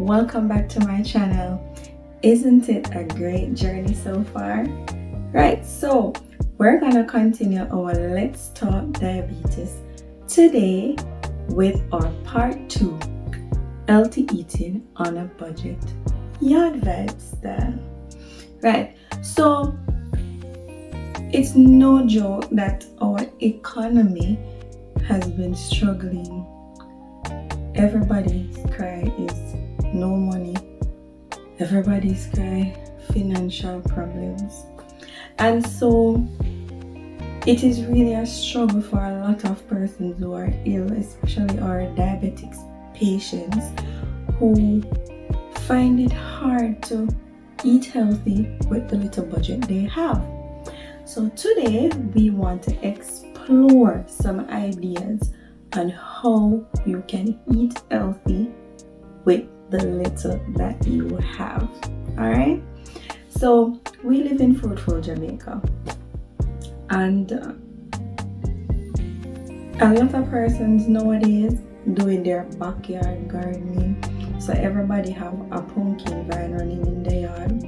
welcome back to my channel. Isn't it a great journey so far? Right, so we're gonna continue our Let's Talk Diabetes today with our part 2, healthy eating on a budget, yard vibes style. Right, so it's no joke that our economy has been struggling. Everybody's cry is no money. Everybody's cry financial problems. And so it is really a struggle for a lot of persons who are ill, especially our diabetic patients who find it hard to eat healthy with the little budget they have. So today we want to explore some ideas on how you can eat healthy with the little that you have. Alright, so we live in fruitful Jamaica, and a lot of persons nowadays doing their backyard gardening. So everybody have a pumpkin vine running in the yard.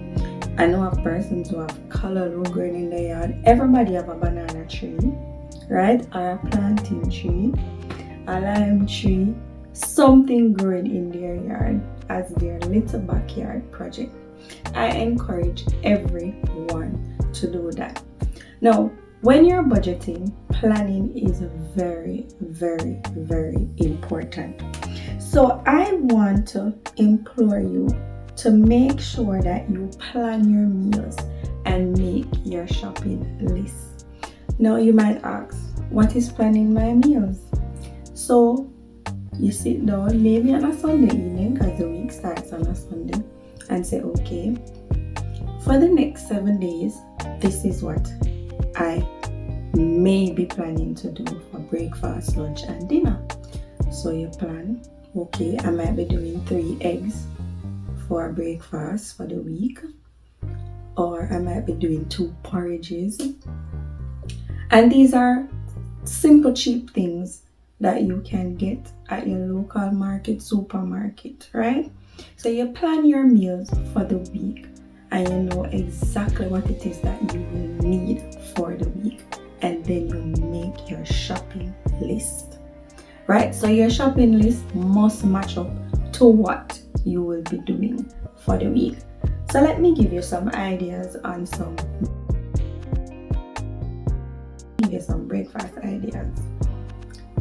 I know of persons who have callaloo growing in the yard. Everybody have a banana tree, right? Or a plantain tree, a lime tree, something growing in their yard as their little backyard project. I encourage everyone to do that. Now, when you're budgeting, planning is very, very, very important. So I want to implore you to make sure that you plan your meals and make your shopping list. Now you might ask, what is planning my meals? So you sit down maybe on a Sunday evening, because the week starts on a Sunday, and say, okay, for the next 7 days, this is what I may be planning to do for breakfast, lunch, and dinner. So you plan, okay, I might be doing 3 eggs for breakfast for the week, or I might be doing 2 porridges. And these are simple, cheap things that you can get at your local market, supermarket, right? So you plan your meals for the week and you know exactly what it is that you will need for the week, and then you make your shopping list, right? So your shopping list must match up to what you will be doing for the week. So let me give you some ideas on some breakfast ideas.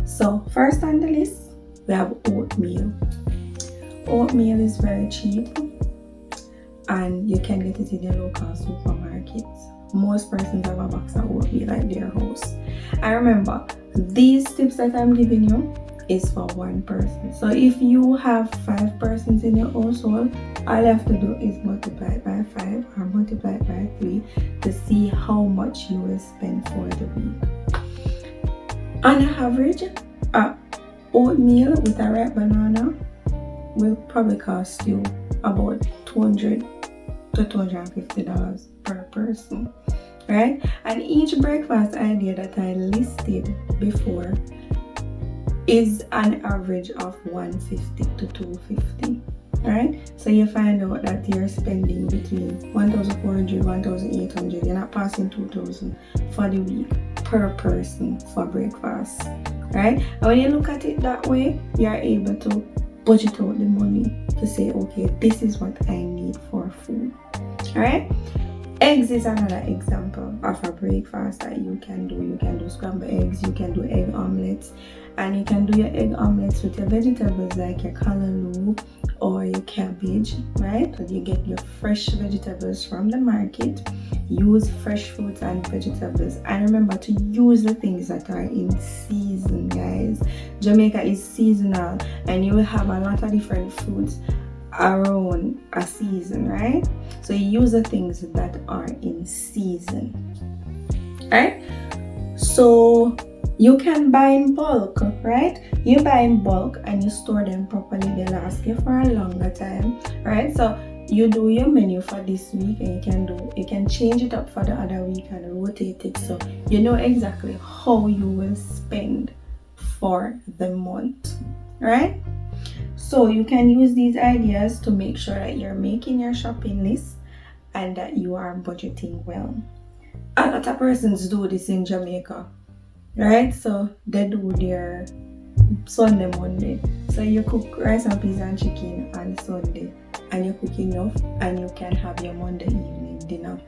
So first on the list, we have oatmeal. Oatmeal is very cheap and you can get it in your local supermarkets. Most persons have a box of oatmeal at their house. And remember, these tips that I'm giving you is for one person. So if you have 5 persons in your household, all you have to do is multiply it by 5 or multiply it by 3 to see how much you will spend for the week. On average, oatmeal with a ripe banana will probably cost you about $200 to $250 per person, right? And each breakfast idea that I listed before is an average of $150 to $250, right? So you find out that you're spending between $1,400, $1,800. You're not passing $2,000 for the week per person for breakfast, right? And when you look at it that way, you're able to budget out the money to say, okay, this is what I need for food. All right. Eggs is another example of a breakfast that you can do. You can do scrambled eggs, you can do egg omelets, and you can do your egg omelets with your vegetables like your callaloo or your cabbage, right? So you get your fresh vegetables from the market. Use fresh fruits and vegetables, and remember to use the things that are in season, guys. Jamaica is seasonal and you will have a lot of different fruits around a season, right? So you use the things that are in season, right? So you can buy in bulk, right? You buy in bulk and you store them properly. They last you for a longer time, right? So you do your menu for this week and you can change it up for the other week and rotate it, so you know exactly how you will spend for the month, right? So you can use these ideas to make sure that you're making your shopping list and that you are budgeting well. A lot of persons do this in Jamaica, right? So they do their Sunday, Monday. So you cook rice and peas and chicken on Sunday, and you cook enough, and you can have your Monday evening dinner.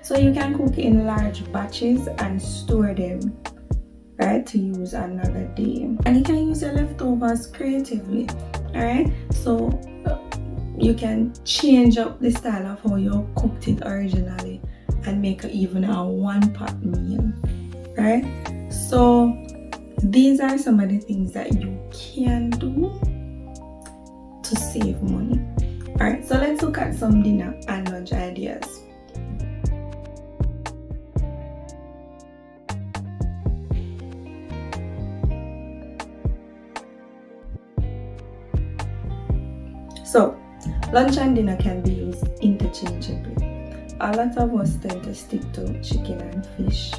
So you can cook in large batches and store them, right, to use another day. And you can use your leftovers creatively, all right? So you can change up the style of how you cooked it originally and make even a one-pot meal, right? So these are some of the things that you can do to save money. All right, so let's look at some dinner and lunch ideas. So lunch and dinner can be used interchangeably. A lot of us tend to stick to chicken and fish,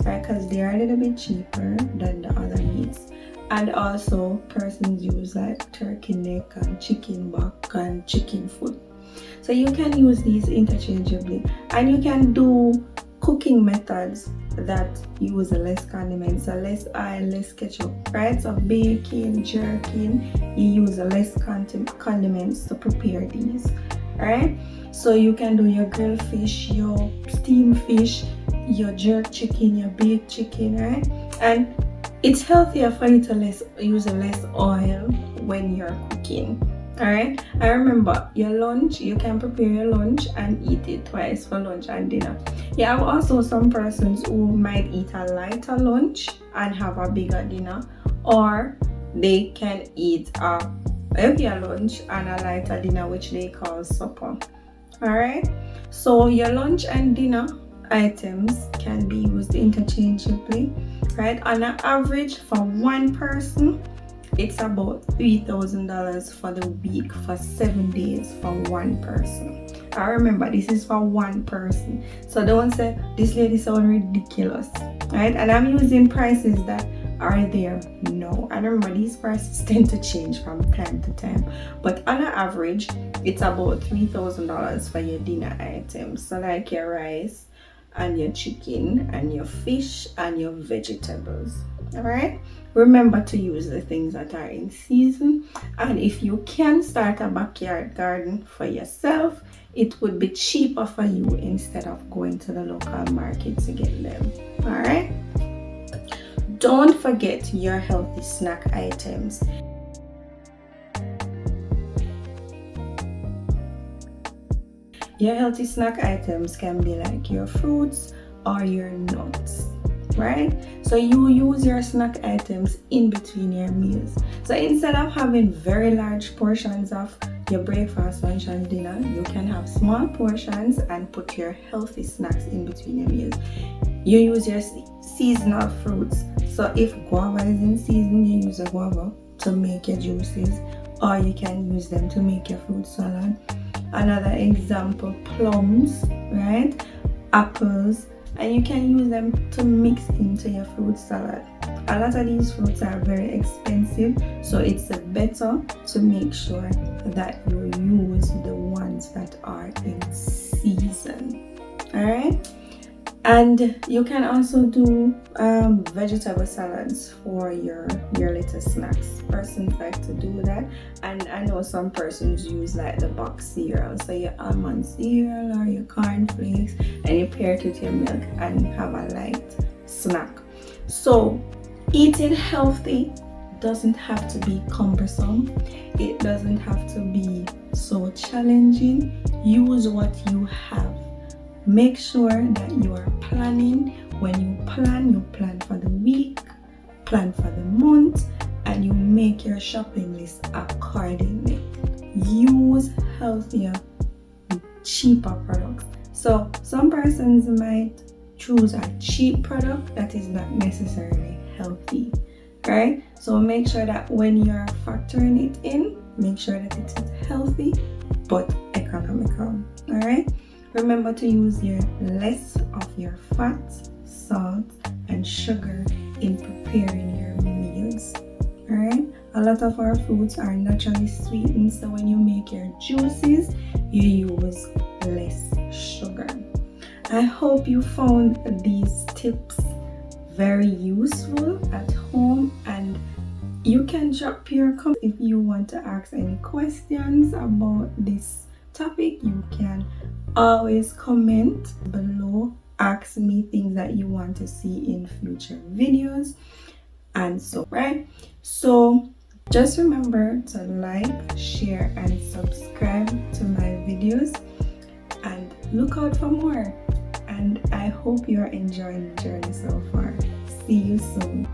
right, because they are a little bit cheaper than the other meats. And also persons use like turkey neck and chicken back and chicken foot. So you can use these interchangeably, and you can do cooking methods that use less condiments, so less oil, less ketchup, right? So baking, jerking, you use less condiments to prepare these, right? So you can do your grilled fish, your steamed fish, your jerk chicken, your baked chicken, right? And it's healthier for you to use less oil when you're cooking. Alright, I remember your lunch, you can prepare your lunch and eat it twice for lunch and dinner. You have also some persons who might eat a lighter lunch and have a bigger dinner, or they can eat a heavier lunch and a lighter dinner, which they call supper. Alright, so your lunch and dinner items can be used interchangeably, right? On an average for one person, it's about $3,000 for the week for 7 days for one person. I remember this is for one person, so don't say this lady sound ridiculous, right? And I'm using prices that are there now. And remember, these prices tend to change from time to time, but on an average, it's about $3,000 for your dinner items. So like your rice and your chicken and your fish and your vegetables. All right, remember to use the things that are in season, and if you can start a backyard garden for yourself, it would be cheaper for you instead of going to the local market to get them. All right, don't forget your healthy snack items. Your healthy snack items can be like your fruits or your nuts, right? So you use your snack items in between your meals. So instead of having very large portions of your breakfast, lunch, and dinner, you can have small portions and put your healthy snacks in between your meals. You use your seasonal fruits. So if guava is in season, you use a guava to make your juices, or you can use them to make your fruit salad. Another example, plums, right? Apples, and you can use them to mix into your fruit salad. A lot of these fruits are very expensive, so it's better to make sure that you use the ones that are in season. All right, and you can also do vegetable salads for your little snacks. Persons like to do that, and I know some persons use like the box cereal, so your almond cereal or your cornflakes, and you pair it with your milk and have a light snack. So eating healthy doesn't have to be cumbersome. It doesn't have to be so challenging. Use what you have. Make sure that you are planning. When you plan for the week, plan for the month, and you make your shopping list accordingly. Use healthier, cheaper products. So some persons might choose a cheap product that is not necessarily healthy, right? So make sure that when you're factoring it in, make sure that it is healthy but economical. All right, remember to use your less of your fat, salt, and sugar in preparing your meals. All right, A lot of our fruits are naturally sweetened, so when you make your juices, you use less sugar. I hope you found these tips very useful at home, and you can drop your comments if you want to ask any questions about this topic. You can always comment below, ask me things that you want to see in future videos, and so right. So just remember to like, share, and subscribe to my videos, and look out for more. And I hope you are enjoying the journey so far. See you soon.